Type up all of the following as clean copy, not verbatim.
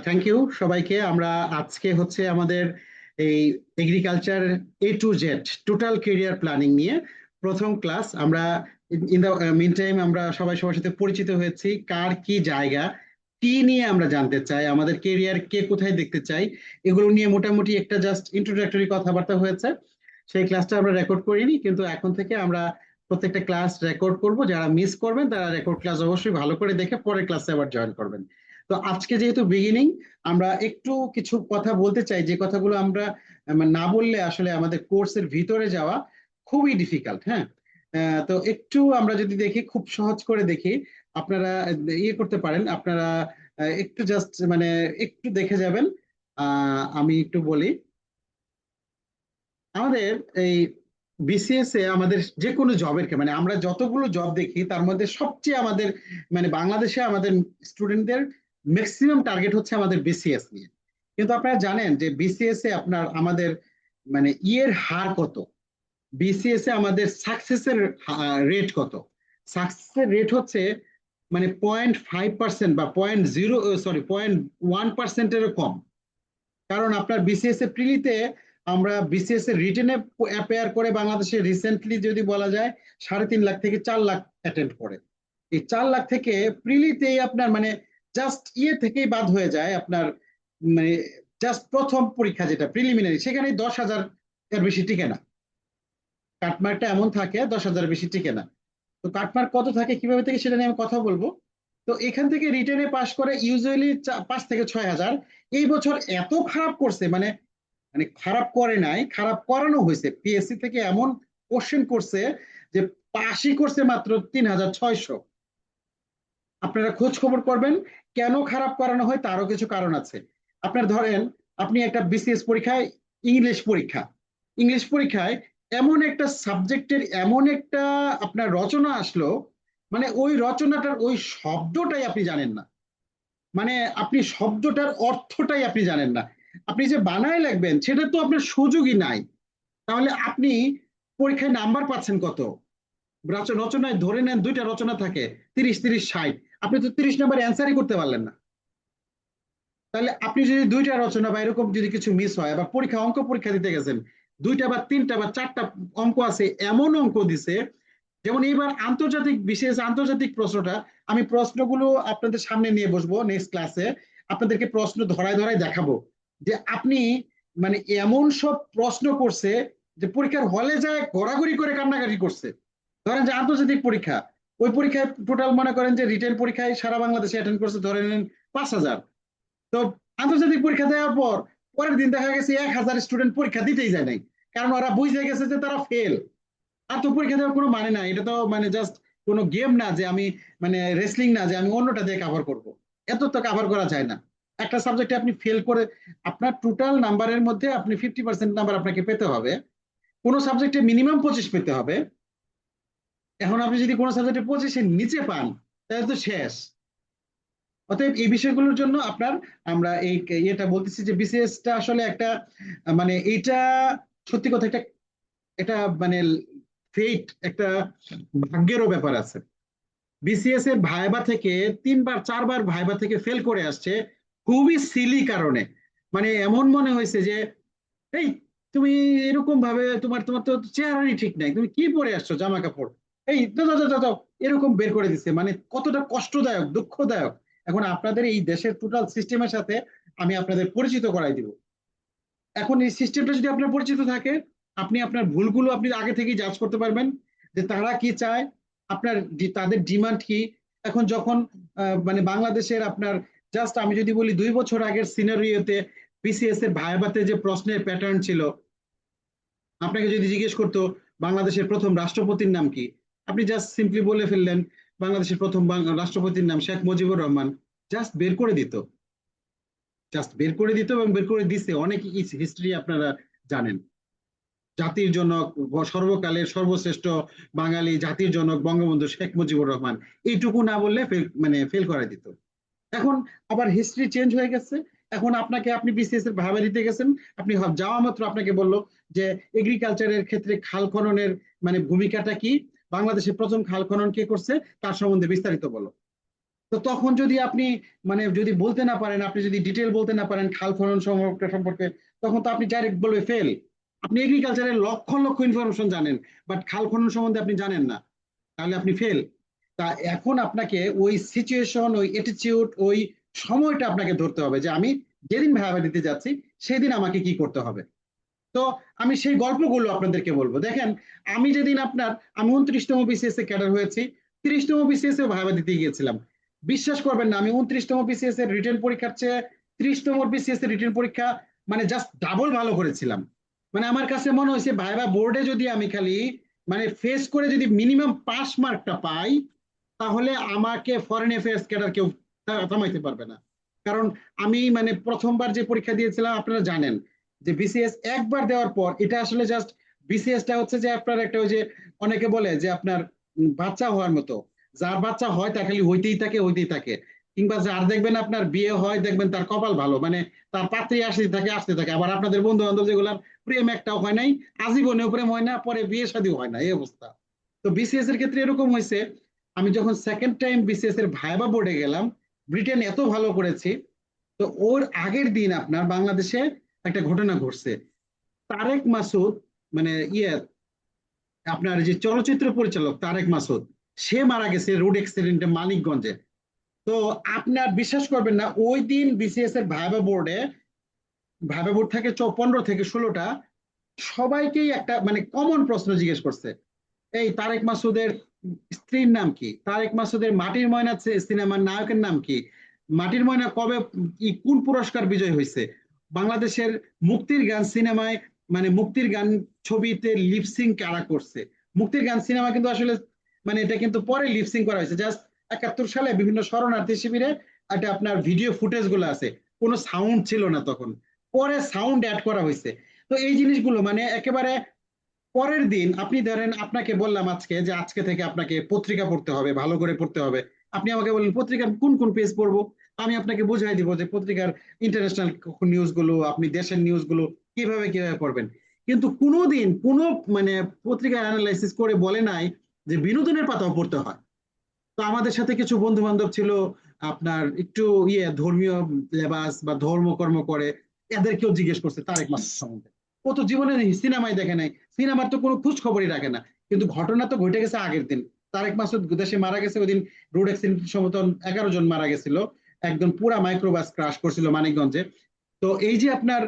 Thank you সবাইকে। আমরা আজকে হচ্ছে আমাদের এই agriculture A to Z total career planning নিয়ে প্রথম ক্লাস। আমরা ইন দা মিন টাইম আমরা সবাই সবার সাথে পরিচিত হয়েছি, কার কি জায়গা, কি নিয়ে আমরা জানতে চাই, আমাদের কেরিয়ার কে কোথায় দেখতে চাই, এগুলো নিয়ে মোটামুটি একটা জাস্ট ইন্ট্রোডাক্টরি কথাবার্তা হয়েছে। সেই ক্লাসটা আমরা রেকর্ড করিনি, কিন্তু এখন থেকে আমরা প্রত্যেকটা ক্লাস রেকর্ড করব। যারা মিস করবেন তারা রেকর্ড ক্লাস অবশ্যই ভালো করে দেখে পরের ক্লাসে আবার জয়েন করবেন। তো আজকে যেহেতু বিগিনিং, আমরা একটু কিছু কথা বলতে চাই যে কথাগুলো আমরা না বললে আসলে আমাদের কোর্সের ভিতরে যাওয়া খুবই ডিফিকাল্ট। হ্যাঁ, তো একটু আমরা যদি দেখি, খুব সহজ করে দেখি, আপনারা ইয়ে করতে পারেন। আপনারা একটু জাস্ট মানে একটু দেখে যাবেন। আমি একটু বলি, আমাদের এই বিসিএস এ আমাদের যে কোনো জবের মানে আমরা যতগুলো জব দেখি তার মধ্যে সবচেয়ে আমাদের মানে বাংলাদেশে আমাদের স্টুডেন্টদের ম্যাক্সিমাম টার্গেট হচ্ছে আমাদের বিসিএস নিয়ে। কিন্তু আপনারা জানেন যে বিসিএস এ আপনার আমাদের মানে ইয়ের হার কত, বিসিএস এ আমাদের সাকসেসের রেট কত। সাকসেসের রেট হচ্ছে মানে 0.5% বা 0.1%-এরও কম। কারণ আপনার বিসিএস এ প্রিলিতে, আমরা বিসিএস এর রিটেনে অ্যাপেয়ার করে বাংলাদেশে রিসেন্টলি যদি বলা যায় 3.5 লাখ থেকে 4 লাখ অ্যাটেন্ড করে। এই 4 লাখ থেকে প্রিলিতেই আপনার মানে জাস্ট ইয়ে থেকেই বাদ হয়ে যায় আপনার, মানে জাস্ট প্রথম পরীক্ষা যেটা প্রিলিমিনারি, সেখানে 10,000 এর বেশি টিকে না। কাটমার্কটা এমন থাকে 10,000 বেশি টিকে না। তো কাটমার্ক কত থাকে কিভাবে থেকে সেটা নিয়ে আমি কথা বলবো। তো এখান থেকে রিটেনে পাশ করে ইউজুয়ালি 5 থেকে 6 হাজার। এই বছর এত খারাপ করছে, মানে মানে খারাপ করে নাই, খারাপ করানো হয়েছে। পিএসসি থেকে এমন কোশ্চেন করছে যে পাশই করছে মাত্র 3,600। আপনারা খোঁজ খবর করবেন কেন খারাপ করানো হয়, তারও কিছু কারণ আছে। আপনার ধরেন, আপনি একটা বিসিএস পরীক্ষায়, ইংলিশ পরীক্ষা, ইংলিশ পরীক্ষায় এমন একটা সাবজেক্টের এমন একটা আপনার রচনা আসলো, মানে ওই রচনাটার ওই শব্দটাই আপনি জানেন না, মানে আপনি শব্দটার অর্থটাই আপনি জানেন না, আপনি যে বানায় লিখবেন সেটা তো আপনার সুযোগই নাই। তাহলে আপনি পরীক্ষায় নাম্বার পাচ্ছেন কত? রচনায় ধরে নেন দুইটা রচনা থাকে, 30, 30, 60, আপনি তো 30 নাম্বার অ্যান্সারই করতে পারলেন না। তাহলে আপনি যদি দুইটা রচনা বা এরকম যদি কিছু মিস হয়, বা পরীক্ষা অঙ্ক পরীক্ষা দিতে গেছেন, দুইটা বা তিনটা বা চারটা অঙ্ক আছে, এমন অঙ্ক দিছে, যেমন এইবার আন্তর্জাতিক, বিশেষ আন্তর্জাতিক প্রশ্নটা, আমি প্রশ্নগুলো আপনাদের সামনে নিয়ে বসবো নেক্সট ক্লাসে, আপনাদেরকে প্রশ্ন ধরায় ধরায় দেখাবো যে আপনি মানে এমন সব প্রশ্ন করছে যে পরীক্ষার হলে যায় ঘোরাঘুরি করে কান্নাকাটি করছে। ধরেন যে আন্তর্জাতিক পরীক্ষা, ওই পরীক্ষায় টোটাল মনে করেন যে রিটেন পরীক্ষায় সারা বাংলাদেশে অ্যাটেন্ড করছে ধরে নেন 5,000। তো আন্তর্জাতিক পরীক্ষা দেওয়ার পর পরের দিন দেখা গেছে 1,000 স্টুডেন্ট পরীক্ষা দিতেই যায় নাই, কারণ ওরা বুঝে গেছে যে তারা ফেল। আর তো পরীক্ষা দেওয়ার কোনো মানে নাই, এটা তো মানে জাস্ট কোনো গেম না যে আমি মানে রেসলিং না যে আমি অন্যটা দিয়ে কাভার করব। এত তো কাভার করা যায় না। একটা সাবজেক্টে আপনি ফেল করে আপনার টোটাল নাম্বারের মধ্যে আপনি 50% নাম্বার আপনাকে পেতে হবে, কোনো সাবজেক্টে মিনিমাম 25 পেতে হবে। এখন আপনি যদি কোনো সাবজেক্টে 25-এর নিচে পান তাহলে তো শেষ। অতএব এই বিষয়গুলোর জন্য আপনার, আমরা এই এটা বলতেছি যে বিসিএসটা আসলে একটা মানে এইটা সত্যি কথা, একটা এটা মানে ফেট, একটা ভাগ্যেরও ব্যাপার আছে। বিসিএস এর ভাইবা থেকে 3 বার 4 বার ভাইবা থেকে ফেল করে আসছে খুবই সিলি কারণে। মানে এমন মনে হয়েছে যে এই তুমি এরকম ভাবে, তোমার তোমার তো চেহারারই ঠিক নাই, তুমি কি পরে আসছো জামা কাপড়, এই দাও দাও দাও দাও, এরকম বের করে দিচ্ছে। মানে কতটা কষ্টদায়ক, দুঃখদায়ক। এখন আপনাদের এই দেশের টোটাল সিস্টেমের সাথে আমি আপনাদের পরিচিত করাই দিব। এখন এই সিস্টেমটা যদি আপনার পরিচিত থাকে, আপনি আপনার ভুলগুলো আপনি আগে থেকেই জাজ করতে পারবেন যে তারা কি চায়, আপনার তাদের ডিমান্ড কি। এখন যখন মানে বাংলাদেশের আপনার, জাস্ট আমি যদি বলি 2 বছর আগের সিনারিওতে বিসিএস এর ভাইভাতে যে প্রশ্নের প্যাটার্ন ছিল, আপনাকে যদি জিজ্ঞেস করতো বাংলাদেশের প্রথম রাষ্ট্রপতির নাম কি, আপনি জাস্ট সিম্পলি বলে ফেললেন বাংলাদেশের প্রথম রাষ্ট্রপতির নাম শেখ মুজিবুর রহমান, জাস্ট বের করে দিত, জাস্ট বের করে দিত এবং বের করে দিছে। অনেক হিস্ট্রি আপনারা জানেন, জাতির জনক, সর্বকালের সর্বশ্রেষ্ঠ বাঙালি জাতির জনক বঙ্গবন্ধু শেখ মুজিবুর রহমান, এইটুকু না বললে মানে ফেল করে দিত। এখন আবার হিস্ট্রি চেঞ্জ হয়ে গেছে। এখন আপনাকে, আপনি বিসিএস এর ভাবে দিতে গেছেন, আপনি যাওয়া মাত্র আপনাকে বললো যে এগ্রিকালচারের ক্ষেত্রে খাল খননের মানে ভূমিকাটা কি, বাংলাদেশের প্রথম খাল খনন কে করছে, তার সম্বন্ধে বিস্তারিত বলো। তো তখন যদি আপনি মানে যদি বলতে না পারেন, আপনি যদি ডিটেল বলতে না পারেন খাল খনন সম্পর্কে সম্পর্কে, তখন তো আপনি ডাইরেক্ট বলবে ফেল। আপনি এগ্রিকালচারের লক্ষ লক্ষ ইনফরমেশন জানেন, বাট খাল খনন সম্বন্ধে আপনি জানেন না, তাহলে আপনি ফেল। তা এখন আপনাকে ওই সিচুয়েশন, ওই অ্যাটিটিউড, ওই সময়টা আপনাকে ধরতে হবে যে আমি যেদিন ভাইবা দিতে যাচ্ছি সেদিন আমাকে কি করতে হবে। তো আমি সেই গল্পগুলো আপনাদেরকে বলবো। দেখেন, আমি যেদিন আপনার আমি 29তম বিসিএস এ ক্যাডার হয়েছি, 30তম বিসিএস এ ভাইবা দিতে গিয়েছিলাম। বিশ্বাস করবেন না, আমি 29তম বিসিএস এর রিটেন পরীক্ষার চেয়ে 30তম বিসিএস এর রিটেন পরীক্ষা মানে জাস্ট ডাবল ভালো করেছিলাম। মানে আমার কাছে মনে হয়েছে ভাইবা বোর্ডে যদি আমি খালি মানে ফেস করে যদি মিনিমাম পাস মার্কটা পাই, তাহলে আমাকে ফরেন অ্যাফেয়ার্স ক্যাডার কেউ থামাইতে পারবে না। কারণ আমি মানে প্রথমবার যে পরীক্ষা দিয়েছিলাম আপনারা জানেন যে বিসিএস একবার দেওয়ার পর এটা আসলে জাস্ট, বিসিএসটা হচ্ছে যে আপনার একটা ওই যে অনেকে বলে যে আপনার বাচ্চা হওয়ার মতো, যার বাচ্চা হয় তা খালি হইতেই থাকে হইতেই থাকে। কিংবা যার দেখবেন আপনার বিয়ে হয় দেখবেন তার কপাল ভালো, মানে তার পাত্রী আসতে থাকে আসতে থাকে। আবার আপনাদের বন্ধু বান্ধব যেগুলার প্রেম একটাও হয় নাই, আজীবনেও প্রেম হয় না, পরে বিয়ে শাদী হয় না, এই অবস্থা। তো বিসিএস এর ক্ষেত্রে এরকম হয়েছে, আমি যখন সেকেন্ড টাইম বিসিএস এর ভাইবা বোর্ডে গেলাম, ব্রিটেন এত ভালো করেছি। তো ওর আগের দিন আপনার বাংলাদেশে একটা ঘটনা ঘটছে। তারেক মাসুদ, মানে ইয়ে আপনার যে চলচ্চিত্র পরিচালক তারেক মাসুদ, সে মারা গেছে রোড অ্যাক্সিডেন্টে মানিকগঞ্জে। তো আপনার বিশ্বাস করবেন না, ওই দিন বিসিএস এর ভাইবা বোর্ডে, ভাইবা বোর্ড থাকে 15 থেকে 16টা, সবাইকেই একটা মানে কমন প্রশ্ন জিজ্ঞেস করছে, এই তারেক মাসুদের স্ত্রীর নাম কি, তারেক মাসুদের মাটির ময়না সিনেমার নায়কের নাম কি, মাটির ময়না কবে কোন পুরস্কার বিজয় হয়েছে, বাংলাদেশের মুক্তির গান সিনেমায় মানে মুক্তির গান ছবিতে লিপসিং কারা করছে। মুক্তির গান সিনেমা কিন্তু আসলে মানে এটা কিন্তু পরে লিপসিং করা হয়েছে, জাস্ট 71 সালে বিভিন্ন শরণার্থী শিবিরে একটা আপনার ভিডিও ফুটেজ গুলো আছে, কোনো সাউন্ড ছিল না তখন, পরে সাউন্ড অ্যাড করা হয়েছে। তো এই জিনিসগুলো মানে একেবারে পরের দিন আপনি ধরেন, আপনাকে বললাম আজকে যে আজকে থেকে আপনাকে পত্রিকা পড়তে হবে, ভালো করে পড়তে হবে। আপনি আমাকে বললেন পত্রিকার কোন কোন পেজ পড়বো, আমি আপনাকে বুঝাই দিব যে পত্রিকার ইন্টারন্যাশনাল নিউজ গুলো, আপনি দেশের নিউজ গুলো কিভাবে কিভাবে পড়বেন। কিন্তু কোনোদিন কোনো মানে পত্রিকার অ্যানালাইসিস করে বলে নাই যে বিনোদনের পাতাও পড়তে হয়। তো আমাদের সাথে কিছু বন্ধু বান্ধব ছিল আপনার একটু ধর্মীয় লেবাস বা ধর্মকর্ম করে, এদেরকেও জিজ্ঞেস করছে তারেক মাসুদ সম্বন্ধে। ও তো জীবনে সিনেমাই দেখে নাই, সিনেমার তো কোনো খোঁজ খবরই রাখে না। কিন্তু ঘটনা তো ঘটে গেছে আগের দিন, তারেক মাসুদ দেশে মারা গেছে ওই দিন। রোড অ্যাক্সিডেন্ট সমতন 11 জন মারা গেছিল, একদম পুরা মাইক্রোবাস ক্রাশ করছিল মানিকগঞ্জে। তো এই যে আপনার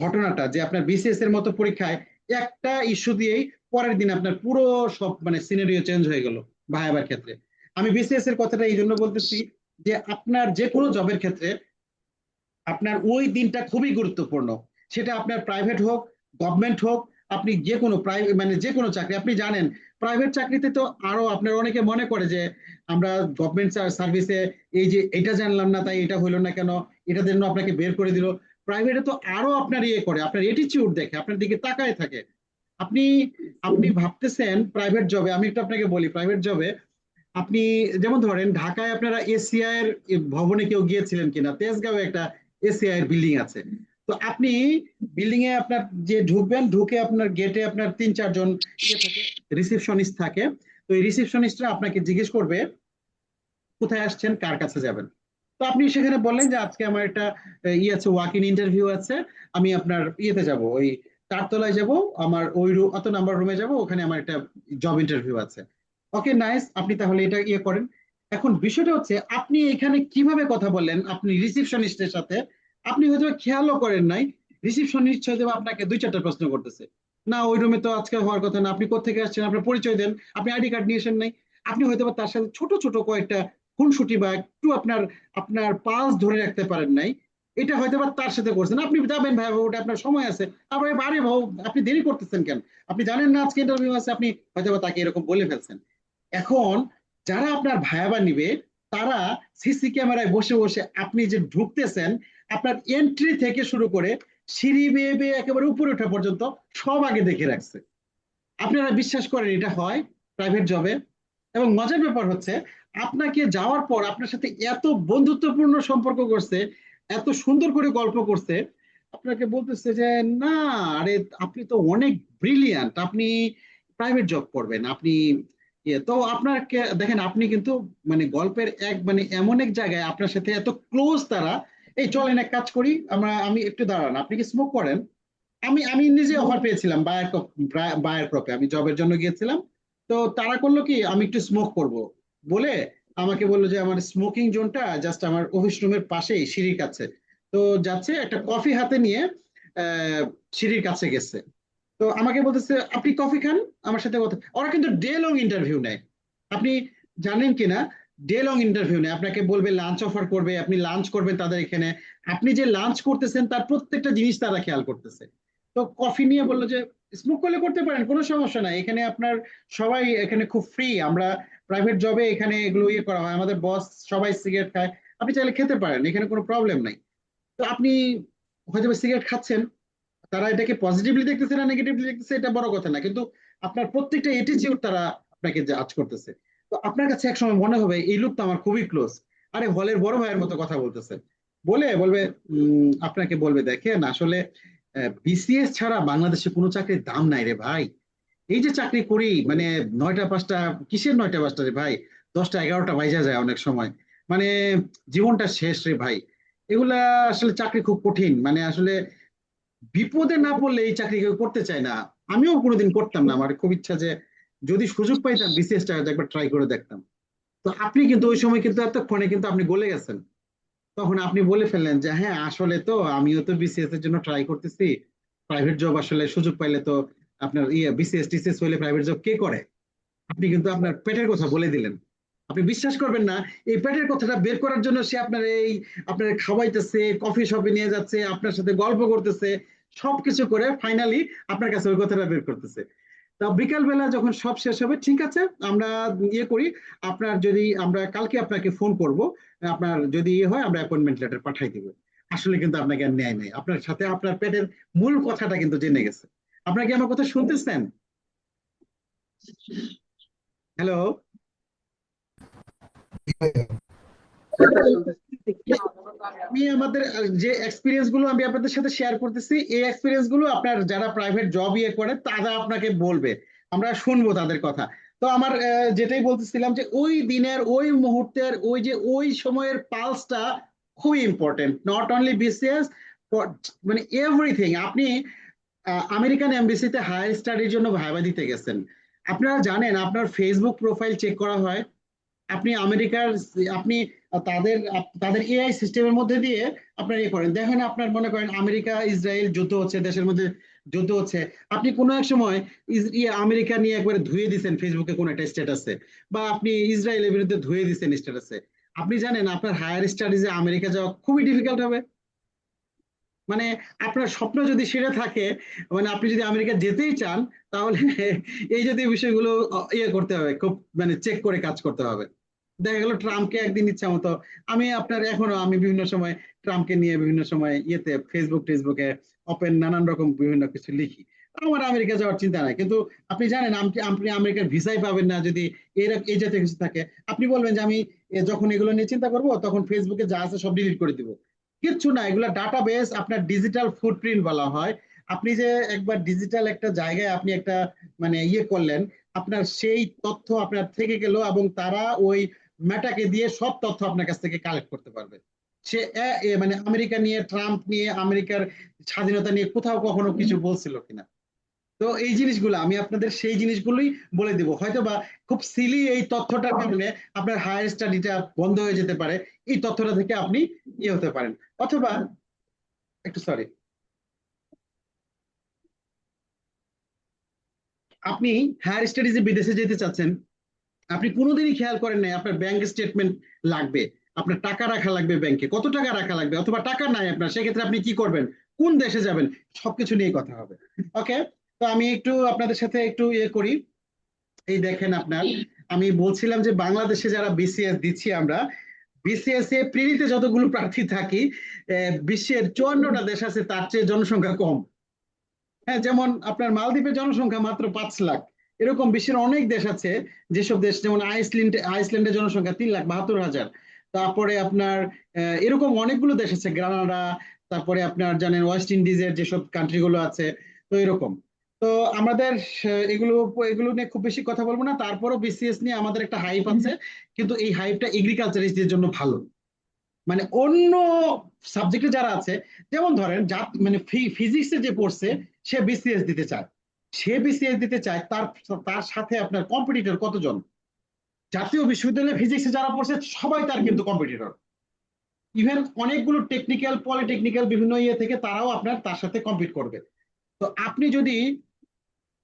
ঘটনাটা যে আপনার বিসিএস এর মতো পরীক্ষায় একটা ইস্যু দিয়েই পরের দিন আপনার পুরো সব মানে সিনারিও চেঞ্জ হয়ে গেল ভাইবার ক্ষেত্রে। আমি বিসিএস এর কথাটা এই জন্য বলতেছি যে আপনার যে কোনো জবের ক্ষেত্রে আপনার ওই দিনটা খুবই গুরুত্বপূর্ণ। সেটা আপনার প্রাইভেট হোক, গভর্নমেন্ট হোক, আপনি যে কোনো প্রাইভেট মানে যে কোনো চাকরি আপনি জানেন। প্রাইভেট চাকরিতে তো আরো আপনার অনেকে মনে করে যে আমরা গভর্নমেন্ট সার্ভিসে এই যে এটা জানলাম না তাই এটা হইলো না কেন, এটার জন্য আপনাকে বের করে দিল। প্রাইভেটে তো আরো আপনার করে আপনার এটিচিউড দেখে আপনার দিকে তাকায় থাকে। আপনি আপনি ভাবতেছেন প্রাইভেট জবে, আমি একটু আপনাকে বলি প্রাইভেট জবে আপনি যেমন ধরেন ঢাকায় আপনারা এসিআই এর ভবনে কেউ গিয়েছিলেন কিনা, তেজগাঁও একটা এসিআই এর বিল্ডিং আছে। তো আপনি বিল্ডিং এ আপনার যে ঢুকবেন, ঢুকে আপনার গেটে আপনার 3-4 জন থাকে, রিসিপশনিস্ট থাকে। তো এই রিসিপশনিস্টরা আপনাকে জিজ্ঞেস করবে কোথায় আসছেন, কার কাছে যাবেন। তো আপনি সেখানে বললেন যে আজকে আমার একটা আছে, ওয়াক ইন ইন্টারভিউ আছে, আমি আপনার যাব ওই 4 তলায় যাব, আমার ওই অত নাম্বার রুমে যাব, ওখানে আমার একটা জব ইন্টারভিউ আছে। ওকে নাইস, আপনি তাহলে এটা করেন। এখন বিষয়টা হচ্ছে আপনি এখানে কিভাবে কথা বললেন আপনি রিসিপশনিস্টের সাথে, আপনি হয়তো খেয়ালও করেন নাই রিসিপশনিস্ট হয়তো আপনাকে 2-4টা প্রশ্ন করতেছে। না ওই রুমে তো আজকে হওয়ার কথা না, আপনি কোথেকে আসছেন, আপনার পরিচয় দেন, আপনি আইডি কার্ড নিয়ে আসেন নাই। আপনি হয়তো তার সাথে ছোট ছোট কয়েকটা খুনসুটি বা একটু আপনার আপনার পালস ধরে রাখতে পারেন নাই, এটা হয়তো তার সাথে করছেন। আপনি যাবেন ভাই, ওটা আপনার সময় আছে, আবার আরে ভাও আপনি দেরি করতেছেন কেন, আপনি জানেন না আজকে ইন্টারভিউ আছে, আপনি হয়তো তাকে এরকম বলে ফেলছেন। এখন যারা আপনার ভায়াবা নিবে তারা সিসি ক্যামেরায় বসে বসে আপনি যে ঢুকতেছেন, আপনার এন্ট্রি থেকে শুরু করে সিঁড়ি বেয়ে বেয়ে একেবারে উপরে ওঠা পর্যন্ত সব আগে দেখে রাখছে। আপনারা বিশ্বাস করেন এটা হয় প্রাইভেট জবে? এবং মজার ব্যাপার হচ্ছে আপনাকে যাওয়ার পর আপনার সাথে এত বন্ধুত্বপূর্ণ সম্পর্ক করছে, এত সুন্দর করে গল্প করছে, আপনাকে বলতেছে যে না, আরে আপনি তো অনেক ব্রিলিয়ান্ট, আপনি প্রাইভেট জব করবেন, আপনি তো আপনার দেখেন আপনি কিন্তু মানে গল্পের এক মানে এমন এক জায়গায় আপনার সাথে এত ক্লোজ তারা। এই চলেন এক কাজ করি আমরা, আমি একটু দাঁড়ান, আপনি কি স্মোক করেন? আমি আমি নিজে অফার পেয়েছিলাম বায়ার ক্রপে, আমি জবের জন্য গিয়েছিলাম। তো তারা করলো কি, আমি একটু স্মোক করব বলে আমাকে বললো যে আমার স্মোকিং জোনটা জাস্ট আমার অফিস রুমের পাশেই সিঁড়ির কাছে। তো যাচ্ছে একটা কফি হাতে নিয়ে সিঁড়ির কাছে গেছে। তো আমাকে বলতেছে আপনি কফি খান, আমার সাথে কথা। ওরা কিন্তু ডে লং ইন্টারভিউ নেয়, আপনি জানেন কিনা? ডে লং ইন্টারভিউ নেয়, আপনাকে বলবে লাঞ্চ অফার করবে, আপনি লাঞ্চ করবেন তাদের এখানে। আপনি যে লাঞ্চ করতেছেন তার প্রত্যেকটা জিনিস তারা খেয়াল করতেছে। তো কফি নিয়ে বললো যে স্মোক করলে করতে পারেন, কোনো সমস্যা নাই, এখানে আপনার সবাই এখানে খুব ফ্রি, আমরা প্রাইভেট জবে এখানে এগুলো ইয়ে করা হয়, আমাদের বস সবাই সিগারেট খায়, আপনি চাইলে খেতে পারেন, এখানে কোনো প্রবলেম নাই। তো আপনি হয়তো সিগারেট খাচ্ছেন, তারা এটাকে পজিটিভলি দেখতেছে না নেগেটিভলি দেখতেছে এটা বড় কথা না, কিন্তু আপনার প্রত্যেকটা এটিচিউড তারা আপনাকে জাজ করতেছে। তো আপনার কাছে একসময় মনে হবে এই লোক তো আমার খুবই ক্লোজ, আরে হলের বড় ভাইয়ের মতো কথা বলতেছে, বলে বলবে আপনাকে বলবে দেখেন আসলে বিসিএস ছাড়া বাংলাদেশে কোনো চাকরির দাম নাই রে ভাই। এই যে চাকরি করি মানে 9টা 5টা, কিসের 9টা 5টা রে ভাই, 10টা 11টা বাজা যায় অনেক সময়, মানে জীবনটা শেষ রে ভাই। এগুলা আসলে চাকরি খুব কঠিন, মানে আসলে বিপদে না পড়লে এই চাকরি কেউ করতে চায় না। আমিও কোনোদিন করতাম না, আমার খুব ইচ্ছা যে যদি সুযোগ পাইতাম বিসিএস টা একবার ট্রাই করে দেখতাম। তো আপনি কিন্তু ওই সময় কিন্তু এতক্ষণে কিন্তু আপনি গলে গেছেন, তখন আপনি বলে ফেললেন যে হ্যাঁ আসলে তো আমিও তো বিসিএস এর জন্য ট্রাই করতেছি, প্রাইভেট জব আসলে সুযোগ পাইলে তো আপনার ইয়ে বিসিএস টিসিএস হলে প্রাইভেট জব কে করে। আপনি কিন্তু আপনার পেটের কথা বলে দিলেন। আপনি বিশ্বাস করবেন না, এই পেটের কথাটা বের করার জন্য সে আপনার এই আপনার খাওয়াইতেছে, কফি শপে নিয়ে যাচ্ছে, আপনার সাথে গল্প করতেছে, সবকিছু করে ফাইনালি আপনার কাছে ওই কথাটা বের করতেছে। তা বিকাল বেলা যখন সব শেষ হবে, ঠিক আছে আমরা ইয়ে করি, আপনার যদি আমরা কালকে আপনাকে ফোন করব, আপনার যদি ইয়ে হয় আমরা অ্যাপয়েন্টমেন্ট লেটার পাঠাই দিব। আসলে কিন্তু আপনাকে আর নেয় নাই, আপনার সাথে আপনার পেটের মূল কথাটা কিন্তু জেনে গেছে। আপনার কি আমার কথা শুনতেছেন? হ্যালো? আমি আমাদের যে এক্সপিরিয়েন্স গুলো আমি আপনাদের সাথে শেয়ার করতেছি, এই এক্সপিরিয়েন্স গুলো আপনার যারা প্রাইভেট জব ইয়ে করে তারা আপনাকে বলবে, আমরা শুনবো তাদের কথা। তো আমার যেটাই বলতেছিলাম যে ওই দিনের ওই মুহূর্তের ওই যে ওই সময়ের পালসটা খুবই ইম্পর্টেন্ট, নট অনলি বিসিএস, মানে এভরিথিং। আপনি আমেরিকান এমবিসিতে হায়ার স্টাডির জন্য ভাইবা দিতে গেছেন, আপনারা জানেন আপনার ফেসবুক প্রোফাইল চেক করা হয়, আপনি আমেরিকার আপনি তাদের তাদের এআই সিস্টেমের মধ্যে দিয়ে আপনার ইয়ে করেন, দেখেন আপনার মনে করেন আমেরিকা ইসরায়েল যুদ্ধ হচ্ছে, দেশের মধ্যে যুদ্ধ হচ্ছে, আপনি কোনো এক সময় আমেরিকা নিয়ে একবারে ধুয়ে দিচ্ছেন ফেসবুকে কোনো একটা স্ট্যাটাসে, বা আপনি ইসরায়েলের বিরুদ্ধে ধুয়ে দিচ্ছেন স্ট্যাটাসে, আপনি জানেন আপনার হায়ার স্টাডিজে আমেরিকা যাওয়া খুবই ডিফিকাল্ট হবে। মানে আপনার স্বপ্ন যদি সেটা থাকে, মানে আপনি যদি আমেরিকা যেতেই চান, তাহলে এই জাতীয় বিষয়গুলো ইয়ে করতে হবে, খুব মানে চেক করে কাজ করতে হবে। দেখা গেল ট্রাম্পকে একদিন ইচ্ছা মতো, আমি আপনার এখনো আমি বিভিন্ন সময় ট্রাম্পকে নিয়ে বিভিন্ন সময় ইয়েতে ফেসবুকে ওপেন নানান রকম বিভিন্ন কিছু লিখি, আমার আমেরিকা যাওয়ার চিন্তা নাই, কিন্তু আপনি জানেন আপনি আপনি আমেরিকার ভিসাই পাবেন না যদি এই জাতীয় কিছু থাকে। আপনি বলবেন যে আমি যখন এগুলো নিয়ে চিন্তা করবো তখন ফেসবুকে যা আছে সব ডিলিট করে দিব। কিচ্ছু না, এগুলো ডাটাবেস, আপনার ডিজিটাল ফুটপ্রিন্ট বলা হয়। আপনি যে একবার ডিজিটাল একটা জায়গায় আপনি একটা মানে ইয়ে করলেন, আপনার সেই তথ্য আপনার থেকে গেল এবং তারা ওই মেটাকে দিয়ে সব তথ্য আপনার কাছ থেকে কালেক্ট করতে পারবে। সে মানে আমেরিকা নিয়ে, ট্রাম্প নিয়ে, আমেরিকার স্বাধীনতা নিয়ে কোথাও কখনো কিছু বলছিল কিনা। তো এই জিনিসগুলো আমি আপনাদের সেই জিনিসগুলোই বলে দেবো, হয়তো বা খুব সিলি এই তথ্যটার কারণে আপনার হায়ার স্টাডিটা বন্ধ হয়ে যেতে পারে, এই তথ্যটা থেকে আপনি ইয়ে হতে পারেন। অথবা একটু সরি, আপনি হায়ার স্টাডিজে বিদেশে যেতে চাচ্ছেন, আপনি কোনোদিনই খেয়াল করেন নাই আপনার ব্যাংক স্টেটমেন্ট লাগবে, আপনার টাকা রাখা লাগবে ব্যাংকে, কত টাকা রাখা লাগবে, অথবা টাকা নাই আপনার, সেক্ষেত্রে আপনি কি করবেন, কোন দেশে যাবেন, সবকিছু নিয়ে কথা হবে। ওকে, তো আমি একটু আপনাদের সাথে একটু ইয়ে করি। এই দেখেন আপনার, আমি বলছিলাম যে বাংলাদেশে যারা বিসিএস দিচ্ছি আমরা, বিসিএস এ প্রিলিতে যতগুলো প্রার্থী থাকি, বিশ্বের 54টা দেশ আছে তার চেয়ে জনসংখ্যা কম। হ্যাঁ, যেমন আপনার মালদ্বীপের জনসংখ্যা মাত্র 5 লাখ, এরকম বিশ্বের অনেক দেশ আছে, যেসব দেশ যেমন আইসল্যান্ডের জনসংখ্যা 3,72,000। তারপরে আপনার এরকম অনেকগুলো দেশ আছে, গ্রানাডা, তারপরে আপনার জানেন ওয়েস্ট ইন্ডিজের যেসব কান্ট্রি গুলো আছে, তো এরকম। তো আমাদের এগুলো এগুলো নিয়ে খুব বেশি কথা বলবো না, তারপরও বিসিএস নিয়ে আমাদের একটা হাইপ আছে, কিন্তু এই হাইপটা এগ্রিকালচারিস্টদের জন্য ভালো। মানে অন্য সাবজেক্টে যারা আছে, যেমন ধরেন যা মানে ফিজিক্সে যে পড়ছে সে বিসিএস দিতে চায়, সে বিসিএস দিতে চায়, তার তার সাথে আপনার কম্পিটিটর কতজন? জাতীয় বিশ্ববিদ্যালয়ে ফিজিক্সে যারা পড়ছে সবাই তার কিন্তু কম্পিটিটর। ইভেন অনেকগুলো টেকনিক্যাল পলিটেকনিক্যাল বিভিন্ন ইয়ে থেকে তারাও আপনার তার সাথে কম্পিট করবে। তো আপনি যদি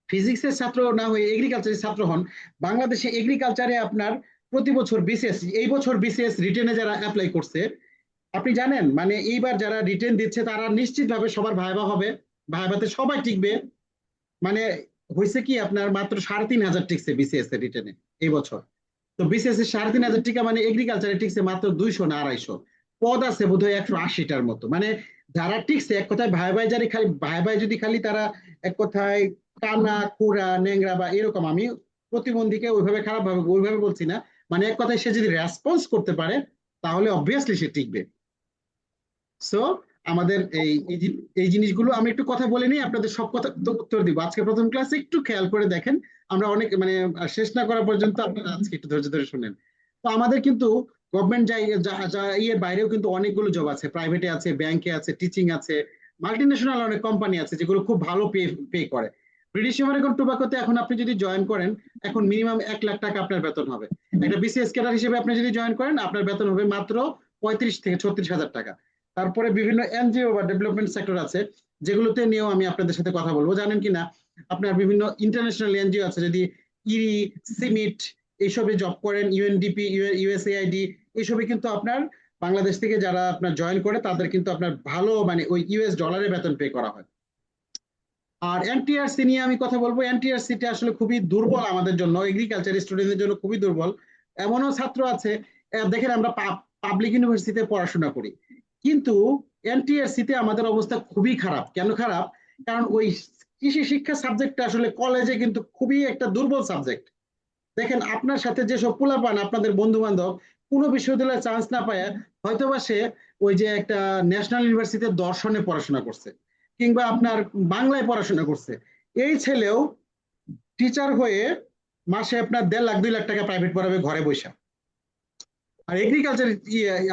ফিজিক্সের ছাত্র না হয়ে এগ্রিকালচারের ছাত্র হন, বাংলাদেশে এগ্রিকালচারে আপনার প্রতি বছর বিসিএস, এই বছর বিসিএস রিটেনে যারা অ্যাপ্লাই করছে, আপনি জানেন মানে এইবার যারা রিটেন দিচ্ছে তারা নিশ্চিতভাবে সবার ভাইবা হবে, ভাইবাতে সবাই টিকবে। মানে হয়েছে কি আপনার মাত্র 3,500 টিকছে বিসিএস এর রিটেনে এই বছর। তো বিসিএস এর 3,500 টিকা মানে এগ্রিকালচারে টিকছে মাত্র 200 না 250। পদ আছে বোধহয় 180টার মতো। মানে যারা টিকছে এক কথায় ভাই ভাই যারা খালি ভাই ভাই যদি খালি তারা এক কথায় কানা কুড়া নেংরা বা এরকম, আমি প্রতিবন্ধীকে ওইভাবে খারাপ ভাবে ওইভাবে বলছি না, মানে এক কথায় সে যদি রেসপন্স করতে পারে তাহলে অবভিয়াসলি সে টিকবে। সো আমাদের এই জিনিসগুলো আমি একটু কথা বলে নিই, আপনাদের সব কথা তো উত্তর দিব আজকে প্রথম ক্লাসে, একটু খেয়াল করে দেখেন। আমরা অনেক মানে শেষ না করা পর্যন্ত আপনারা আজকে একটু ধৈর্য ধরে শুনেন। তো আমাদের কিন্তু গভর্নমেন্ট ইয়ের বাইরেও কিন্তু অনেকগুলো জব আছে, প্রাইভেটে আছে, ব্যাংকে আছে, টিচিং আছে, মাল্টি ন্যাশনাল অনেক কোম্পানি আছে যেগুলো খুব ভালো পে পে করে। ব্রিটিশ আমেরিকান টোবাকোতে এখন আপনি যদি জয়েন করেন, এখন মিনিমাম 1 লাখ টাকা আপনার বেতন হবে। একটা বিসিএস ক্যাডার হিসেবে আপনি যদি জয়েন করেন আপনার বেতন হবে মাত্র 35 থেকে 36 হাজার টাকা। তারপরে বিভিন্ন এনজিও বা ডেভেলপমেন্ট সেক্টর আছে যেগুলোতে নিয়েও আমি আপনাদের সাথে কথা বলবো, জানেন কিনা আপনার বিভিন্ন ইন্টারন্যাশনাল এনজিও আছে, যদি ইরি, সিমিট এইসবে জব করেন, ইউএনডিপি, ইউএসএআইডি, এইসবে কিন্তু আপনার বাংলাদেশ থেকে যারা আপনার জয়েন করে তাদের কিন্তু আপনার ভালো মানে ওই ইউএস ডলারে বেতন পে করা হয়। আর এনটিআরসি নিয়ে আমি কথা বলবো, এনটিআরসিটা আসলে খুবই দুর্বল আমাদের জন্য, এগ্রিকালচার স্টুডেন্টদের জন্য খুবই দুর্বল। এমনও ছাত্র আছে, দেখেন আমরা পাবলিক ইউনিভার্সিটিতে পড়াশোনা করি, কিন্তু এনটিআরসিতে আমাদের অবস্থা খুবই খারাপ। কেন খারাপ? কারণ ওই কৃষি শিক্ষা সাবজেক্টটা আসলে কলেজে কিন্তু খুবই একটা দুর্বল সাবজেক্ট। দেখেন আপনার সাথে যেসব পোলাপান আপনাদের বন্ধু বান্ধব কোনো বিশ্ববিদ্যালয়ে চান্স না পায়, হয়তোবা সে ওই যে একটা ন্যাশনাল ইউনিভার্সিটিতে দর্শনে পড়াশোনা করছে, কিংবা আপনার বাংলায় পড়াশোনা করছে, এই ছেলেও টিচার হয়ে মাসে আপনার 1.5 লাখ 2 লাখ টাকা প্রাইভেট পড়াবে ঘরে বসে। আর এগ্রিকালচার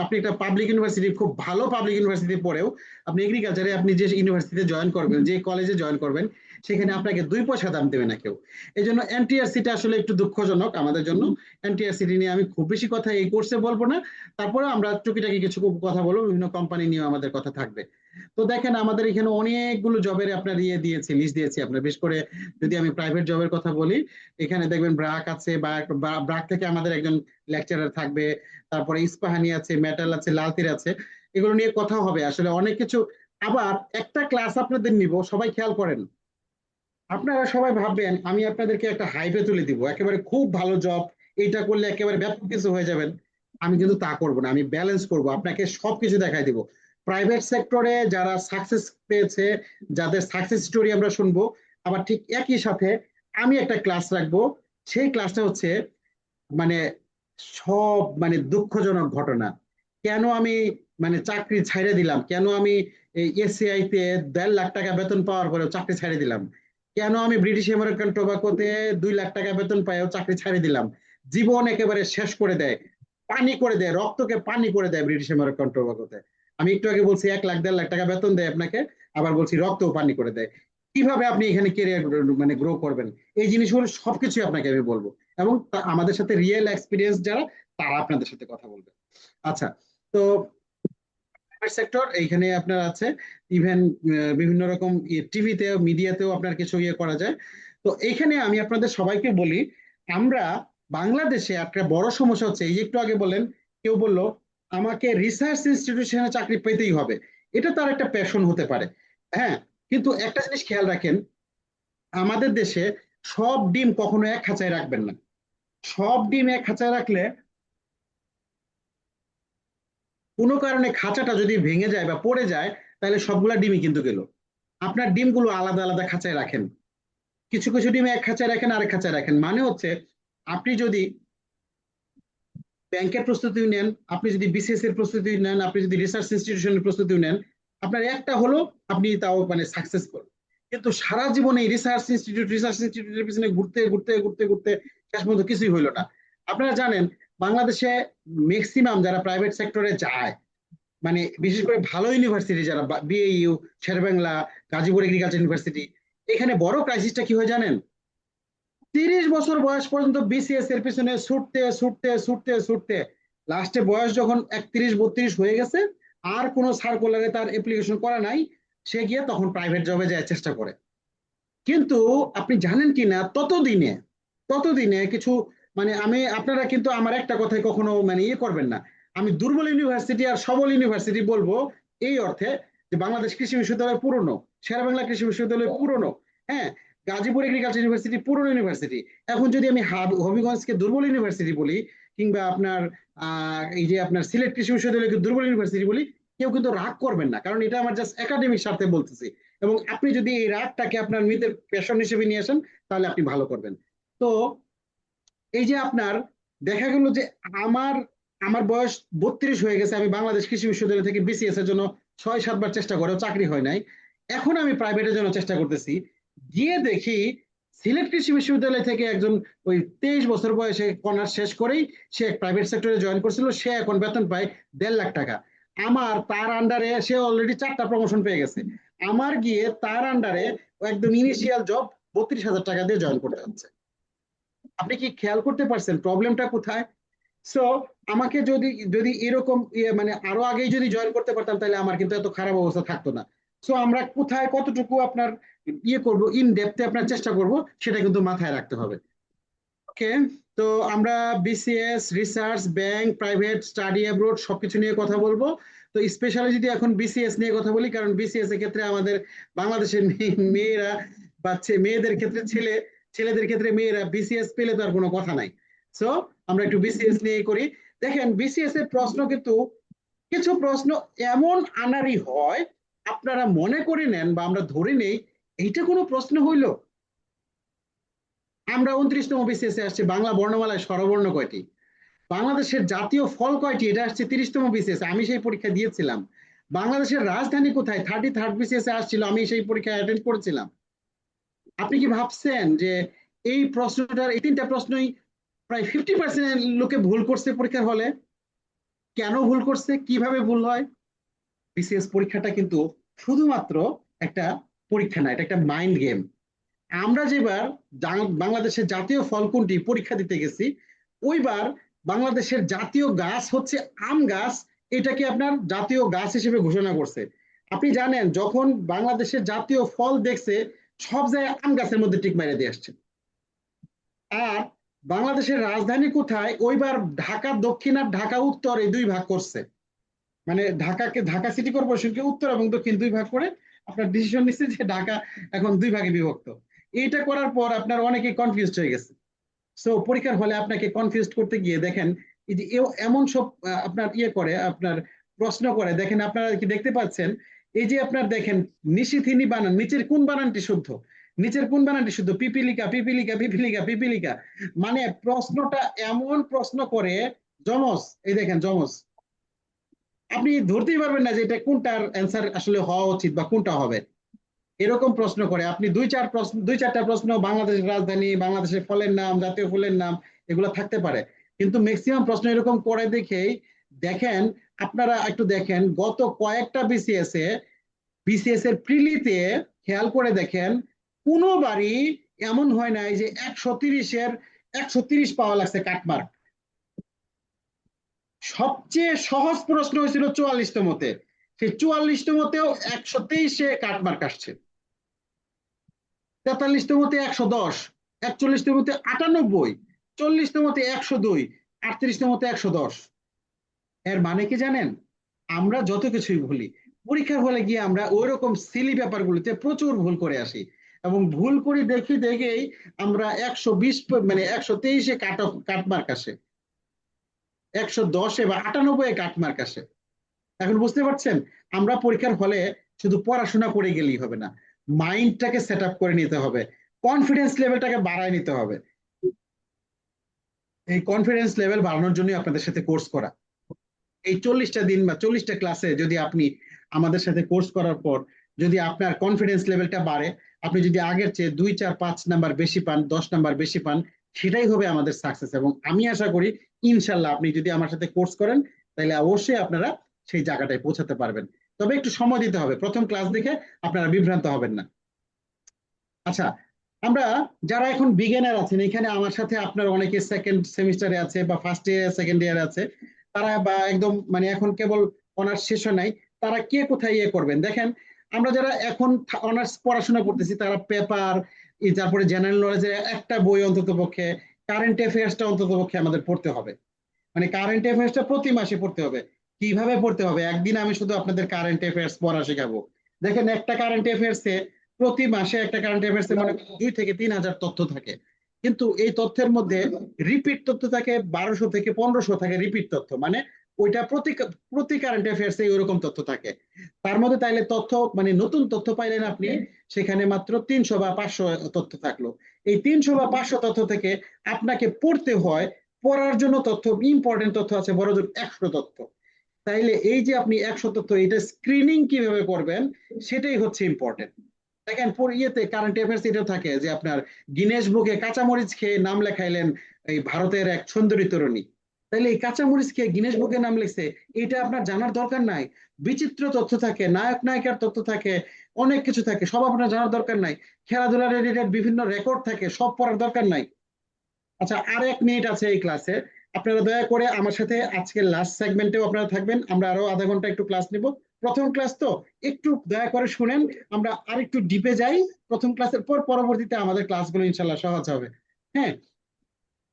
আপনি একটা পাবলিক ইউনিভার্সিটি, খুব ভালো পাবলিক ইউনিভার্সিটি পড়েও আপনি এগ্রিকালচারে আপনি যে ইউনিভার্সিটিতে জয়েন করবেন, যে কলেজে জয়েন করবেন, সেখানে আপনাকে 2 পয়সা দাম দেবে না কেউ। এই জন্য এনটিআরসিটা আসলে একটু দুঃখজনক আমাদের জন্য। এনটিআরসিটি নিয়ে আমি খুব বেশি কথা এই কোর্সে বলবো না, তারপরে আমরা টুকিটাকি কিছু কথা বলবো, বিভিন্ন কোম্পানি নিয়ে আমাদের কথা থাকবে। তো দেখেন আমাদের এখানে অনেকগুলো জবের আপনার ইয়ে দিয়েছে, লিস্ট দিয়েছি আপনার। বিশেষ করে যদি আমি প্রাইভেট জবের কথা বলি, এখানে দেখবেন ব্রাক আছে, বা ব্রাক থেকে আমাদের একজন লেকচারার থাকবে, তারপরে ইস্পাহানি আছে, মেটাল আছে, লালতির আছে, এগুলো নিয়ে কথা হবে আসলে অনেক কিছু। আবার একটা ক্লাস আপনাদের নিব, সবাই খেয়াল করেন, আপনারা সবাই ভাববেন আমি আপনাদেরকে একটা হাইপে তুলে দিব, একেবারে খুব ভালো জব, এইটা করলে একেবারে ব্যাপক কিছু হয়ে যাবেন। আমি কিন্তু তা করব না, আমি ব্যালেন্স করব, আপনাকে সবকিছু দেখাই দিব। প্রাইভেট সেক্টরে যারা সাকসেস পেয়েছে, যাদের সাকসেস স্টোরি আমরা শুনবো, আবার ঠিক একই সাথে আমি একটা ক্লাস রাখবো। সেই ক্লাসটা হচ্ছে মানে সব মানে দুঃখজনক ঘটনা, কেন আমি মানে চাকরি ছাইড়ে দিলাম, কেন আমি এসিআই তে 1.5 লাখ টাকা বেতন পাওয়ার পরেও চাকরি ছাইড়ে দিলাম, কেন আমি ব্রিটিশ আমেরিকান টোবাকোতে 2 লাখ টাকা বেতন পাইও চাকরি ছাড়ে দিলাম। জীবন একেবারে শেষ করে দেয়, পানি করে দেয়, রক্তকে পানি করে দেয় ব্রিটিশ আমেরিকান টোবাকোতে। আমি একটু আগে বলছি 1 লাখ 1.5 লাখ টাকা বেতন দেয় আপনাকে, আবার বলছি রক্তও পানি করে দেয়। কিভাবে আপনি এখানে কেরিয়ার মানে গ্রো করবেন, এই জিনিসগুলো সবকিছু আপনাকে আমি বলবো, এবং আমাদের সাথে রিয়েল এক্সপিরিয়েন্স যারা, তারা আপনাদের সাথে কথা বলবে। আচ্ছা, তো সেক্টর এইখানে আপনার আছে, ইভেন বিভিন্ন রকম টিভিতে মিডিয়াতেও আপনার কিছু ইয়ে করা যায়। তো এইখানে আমি আপনাদের সবাইকে বলি, আমরা বাংলাদেশে একটা বড় সমস্যা হচ্ছে, এই যে একটু আগে বলেন, কেউ বলল আমাকে রিসার্চ ইনস্টিটিউশনে চাকরি পেতেই হবে, এটা তার একটা প্যাশন হতে পারে। হ্যাঁ, কিন্তু একটা জিনিস খেয়াল রাখেন, আমাদের দেশে সব ডিম কখনো এক খাঁচায় রাখবেন না। সব ডিম এক খাঁচায় রাখলে কোনো কারণে খাঁচাটা যদি ভেঙে যায় বা পড়ে যায়, তাহলে সবগুলা ডিমই কিন্তু গেল। আপনার ডিমগুলো আলাদা আলাদা খাঁচায় রাখেন, কিছু কিছু ডিম এক খাঁচায় রাখেন, আরেক খাঁচায় রাখেন। মানে হচ্ছে আপনি যদি ব্যাংকের প্রস্তুতি নেন, আপনি যদি বিসিএস এর প্রস্তুতি নেন, আপনি যদি রিসার্চ ইনস্টিটিউশনের প্রস্তুতি নেন, আপনার একটা হলো আপনি তাও মানে সাকসেসফুল। কিন্তু সারা জীবনে রিসার্চ ইনস্টিটিউটের পিছনে ঘুরতে ঘুরতে ঘুরতে ঘুরতে শেষ পর্যন্ত কিছুই হইলো না। আপনারা জানেন বাংলাদেশে ম্যাক্সিমাম যারা প্রাইভেট সেক্টরে যায়, মানে বিশেষ করে ভালো ইউনিভার্সিটি যারা বিএইউ, শেরেবাংলা, গাজীপুর এগ্রিকালচার ইউনিভার্সিটি, এখানে বড় ক্রাইসিসটা কি হয় জানেন? 30 বছর বয়স পর্যন্ত বিসিএস এর পিছনে ছুটতে ছুটতে ছুটতে ছুটতে লাস্টে বয়স যখন 31-32 হয়ে গেছে, আর কোনো সার্কুলারে তার অ্যাপ্লিকেশন করা নাই, সে গিয়ে তখন প্রাইভেট জবে যায় চেষ্টা করে। কিন্তু আপনি জানেন কি না, ততদিনে কিছু, মানে আমি, আপনারা কিন্তু আমার একটা কথাই কখনো মানে ইয়ে করবেন না, আমি দুর্বল ইউনিভার্সিটি আর সবল ইউনিভার্সিটি বলবো এই অর্থে যে বাংলাদেশ কৃষি বিশ্ববিদ্যালয় পুরনো, শেরেবাংলা কৃষি বিশ্ববিদ্যালয় পুরনো, হ্যাঁ, গাজীপুর এগ্রিকালচার ইউনিভার্সিটি পুরনো ইউনিভার্সিটি। এখন যদি আমি হবিগঞ্জকে দুর্বল ইউনিভার্সিটি বলি, কিংবা আপনার এই যে আপনার সিলেট কৃষি বিশ্ববিদ্যালয়কে দুর্বল ইউনিভার্সিটি বলি, কেউ কিন্তু রাগ করবেন না, কারণ এটা আমার জাস্ট একাডেমিক স্বার্থে বলতেছি। এবং আপনি যদি এই রাগটাকে আপনার নিজের প্যাশন হিসেবে নিয়ে আসেন, তাহলে আপনি ভালো করবেন। তো এই যে আপনার দেখা গেল যে আমার আমার বয়স 32 হয়ে গেছে, আমি বাংলাদেশ কৃষি বিশ্ববিদ্যালয় থেকে বিসিএস এর জন্য 6-7 বার চেষ্টা করেও চাকরি হয় নাই। এখন আমি প্রাইভেটের জন্য চেষ্টা করতেছি, গিয়ে দেখি সিলেট কৃষি বিশ্ববিদ্যালয় থেকে একজন ওই 23 বছর বয়সে অনার্স শেষ করেই সে প্রাইভেট সেক্টরে জয়েন করছিল, সে এখন বেতন পায় 1.5 লাখ টাকা। আমার তার আন্ডারে সে অলরেডি 4টা প্রমোশন পেয়ে গেছে, আমার গিয়ে তার আন্ডারে একদম ইনিশিয়াল জব 32,000 টাকা দিয়ে জয়েন করতে হচ্ছে। আপনি কি খেয়াল করতে পারছেন প্রবলেমটা কোথায়? সো আমাকে যদি যদি এরকম মানে আরো আগেই যদি জয়েন করতে পারতাম, তাহলে আমার কিন্তু এত খারাপ অবস্থা থাকতো না। সো আমরা কোথায় কতটুকু আপনার করব, ইন ডেপথে আপনার চেষ্টা করব, সেটা কিন্তু মাথায় রাখতে হবে। ওকে, তো আমরা BCS, research, bank, private, study abroad সবকিছু নিয়ে কথা বলবো। তো স্পেশালি যদি এখন বিসিএস নিয়ে কথা বলি, কারণ বিসিএস এর ক্ষেত্রে আমাদের বাংলাদেশের মেয়েরা বা মেয়েদের ক্ষেত্রে ছেলেদের ক্ষেত্রে মেয়েরা বিসিএস পেলে তো আর কোনো কথা নাই। সো আমরা একটু বিসিএস নিয়ে করি। দেখেন বিসিএস এর প্রশ্ন কিন্তু কিছু প্রশ্ন এমন আনারি হয়, আপনারা মনে করে নেন বা আমরা ধরে নেই এইটা কোনো প্রশ্ন হইলো। আমরা 29তম বিসিএস এ আসছে, বাংলা বর্ণমালায় স্বরবর্ণ কয়টি? বাংলাদেশের জাতীয় ফল কয়টি? এটা আসছে 30তম বিসিএস, আমি সেই পরীক্ষা দিয়েছিলাম। বাংলাদেশের রাজধানী কোথায়? 33rd বিসিএস এ আসছিল, আমি সেই পরীক্ষা অ্যাটেন্ড করেছিলাম। আপনি কি ভাবছেন যে এই প্রশ্নটার, এই 3টা প্রশ্নই প্রায় 50% লোকে ভুল করছে পরীক্ষার হলে? কেন ভুল করছে, কিভাবে ভুল হয়? বিসিএস পরীক্ষাটা কিন্তু শুধুমাত্র একটা পরীক্ষা না, এটা একটা মাইন্ড গেম। আমরা যেবার বাংলাদেশের জাতীয় ফল কোনটি পরীক্ষা দিতে গেছি, ওইবার বাংলাদেশের জাতীয় গাছ হচ্ছে আম গাছ, এটাকে আপনার জাতীয় গাছ হিসেবে ঘোষণা করছে। আপনি জানেন যখন বাংলাদেশের জাতীয় ফল দেখছে, সব জায়গায় আম গাছের মধ্যে টিক মেরে দিয়ে আসছে। আর বাংলাদেশের রাজধানী কোথায়, ওইবার ঢাকা দক্ষিণ আর ঢাকা উত্তর এই দুই ভাগ করছে। মানে ঢাকা সিটি কর্পোরেশনকে উত্তর এবং দক্ষিণ দুই ভাগ করে আপনার ডিসিশন নিচ্ছে যে ঢাকা এখন দুই ভাগে বিভক্ত। এইটা করার পর আপনার অনেকে কনফিউজড হয়ে গেছে। সো পরীক্ষার হলে আপনাকে কনফিউজ করতে গিয়ে দেখেন এই যে এমন সব আপনার করে আপনার প্রশ্ন করে, দেখেন আপনারা কি দেখতে পাচ্ছেন, এই যে আপনার দেখেন নিশিথিনি বানান, নিচের কোন বানানটি শুদ্ধ, নিচের কোন বানানটি শুদ্ধ, পিপিলিকা পিপিলিকা পিপিলিকা পিপিলিকা। মানে প্রশ্নটা এমন প্রশ্ন করে, জমস, এই দেখেন জমস, আপনি ধরতেই পারবেন না যে এটা কোনটার অ্যান্সার আসলে হওয়া উচিত বা কোনটা হবে। এরকম প্রশ্ন করে আপনি 2-4টা প্রশ্ন, বাংলাদেশের রাজধানী, বাংলাদেশের ফলের নাম, জাতীয় ফুলের নাম, এগুলো থাকতে পারে। কিন্তু ম্যাক্সিমাম প্রশ্ন এরকম করে দেখেই দেখেন, আপনারা একটু দেখেন গত কয়েকটা বিসিএস এর প্রিলিতে খেয়াল করে দেখেন, কোনোবারই এমন হয় নাই যে 130 পাওয়া লাগছে কাটমার্ক। সবচেয়ে সহজ প্রশ্ন হয়েছিল 44তমতে, সেই 44তমতেও 123 কাটমার্ক আসছে, 43তমতে 110, 41তমতে 98, 40তমতে 102, 38তমতে 110। এর মানে কি জানেন? আমরা যত কিছুই বলি, পরীক্ষার হলে গিয়ে আমরা ওই রকম সিলি ব্যাপারগুলোতে প্রচুর ভুল করে আসি, এবং ভুল করে দেখেই আমরা 120 মানে 123 কাটমার্ক আসে, 110 বা 98 কাটমার্ক আসে। এখন বুঝতে পারছেন, আমরা পরীক্ষার হলে শুধু পড়াশোনা করে গেলেই হবে না, মাইন্ডটাকে সেট আপ করে নিতে হবে, কনফিডেন্স লেভেলটাকে বাড়ায় নিতে হবে। এই কনফিডেন্স লেভেল বাড়ানোর জন্য আপনাদের সাথে কোর্স করা। এই 40টা দিন বা 40টা ক্লাসে যদি আপনি আমাদের সাথে কোর্স করার পর যদি আপনার কনফিডেন্স লেভেলটা বাড়ে, আপনি যদি আগের চেয়ে 2 4 5 নাম্বার বেশি পান, 10 নাম্বার বেশি পান, সেটাই হবে আমাদের সাকসেস। এবং আমি আশা করি ইনশাল্লাহ আপনি যদি আমার সাথে কোর্স করেন তাহলে অবশ্যই আপনারা সেই জায়গাটায় পৌঁছাতে পারবেন। তবে একটু সময় দিতে হবে, প্রথম ক্লাস দেখে আপনারা বিভ্রান্ত হবেন না। আচ্ছা, আমরা যারা এখন বিগিনার আছেন এখানে আমার সাথে, আপনার অনেকে সেকেন্ড সেমিস্টারে আছে বা ফার্স্ট ইয়ার সেকেন্ড ইয়ারে আছে, তারা বা একদম মানে এখন কেবল অনার্স শেষ হয় নাই, তারা কে কোথায় ইয়ে করবেন দেখেন। আমরা যারা এখন অনার্স পড়াশোনা করতেছি তারা পেপার, তারপরে জেনারেল নলেজের একটা বই অন্তত পক্ষে, কারেন্ট অ্যাফেয়ার্সটা অন্তত পক্ষে আমাদের পড়তে হবে। মানে কারেন্ট অ্যাফেয়ার্সটা প্রতি মাসে পড়তে হবে। কিভাবে পড়তে হবে? একদিন আমি শুধু আপনাদের কারেন্ট অ্যাফেয়ার্স পড়া শেখাবো। দেখেন, একটা কারেন্ট অ্যাফেয়ার্সে প্রতি মাসে একটা কারেন্ট অ্যাফেয়ার্সে মানে 2 থেকে 3 হাজার তথ্য থাকে। কিন্তু এই তথ্যের মধ্যে রিপিট তথ্য থাকে 1200 থেকে 1500 থাকে রিপিট তথ্য, মানে ওইটা প্রতি প্রতি কারেন্ট অ্যাফেয়ার্সে ওরকম তথ্য থাকে। তার মধ্যে তাইলে তথ্য মানে নতুন তথ্য পাইলেন আপনি সেখানে মাত্র 300 বা 500 তথ্য থাকলো। এই 300 বা 500 তথ্য থেকে আপনাকে পড়তে হয়, পড়ার জন্য তথ্য, ইম্পর্টেন্ট তথ্য আছে বড় জোর 100 তথ্য। তাইলে এই যে আপনি 100 তথ্য, এটা স্ক্রিনিং কিভাবে করবেন সেটাই হচ্ছে ইম্পর্টেন্ট। দেখেন ইয়েতে কারেন্ট অ্যাফেয়ার্স এটা থাকে যে আপনার গিনেস বুকে কাঁচামরিচ খেয়ে নাম লেখাইলেন এই ভারতের এক সুন্দরী তরুণী। তাইলে এই কাঁচামরিচ খেয়ে গিনেস বুকে নাম লিখছে, এটা আপনার জানার দরকার নাই। বিচিত্র তথ্য থাকে, নায়ক নায়িকার তথ্য থাকে, অনেক কিছু থাকে, সব আপনার জানার দরকার নাই। খেলাধুলা রিলেটেড বিভিন্ন রেকর্ড থাকে, সব পড়ার দরকার নাই। আচ্ছা, আর 1 মিনিট আছে এই ক্লাসে। আপনারা দয়া করে আমার সাথে আজকে লাস্ট সেগমেন্টেও আপনারা থাকবেন, আমরা আরো আধা ঘন্টা একটু ক্লাস নিব। প্রথম ক্লাস তো একটু দয়া করে শুনেন, আমরা আর একটু ডিপে যাই। প্রথম ক্লাসের পর পরবর্তীতে আমাদের ক্লাসগুলো ইনশাল্লাহ সহজ হবে। হ্যাঁ,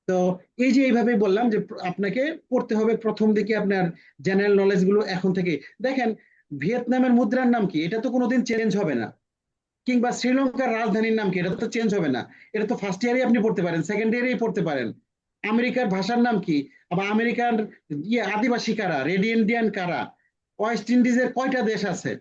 তো এই যে এইভাবেই বললাম যে আপনাকে পড়তে হবে প্রথম দিকে আপনার জেনারেল নলেজ গুলো এখন থেকে। দেখেন, ভিয়েতনামের মুদ্রার নাম কি? এটা তো কোনোদিন চেঞ্জ হবে না। কিংবা শ্রীলঙ্কার রাজধানীর নাম কি? এটা তো চেঞ্জ হবে না। এটা তো ফার্স্ট ইয়ারে আপনি পড়তে পারেন, সেকেন্ড ইয়ারেই পড়তে পারেন। আমেরিকার ভাষার নাম কি? আবার আমেরিকার আদিবাসী কারা, রেড ইন্ডিয়ান কারা, ওয়েস্ট ইন্ডিজের কয়টা দেশ আছে,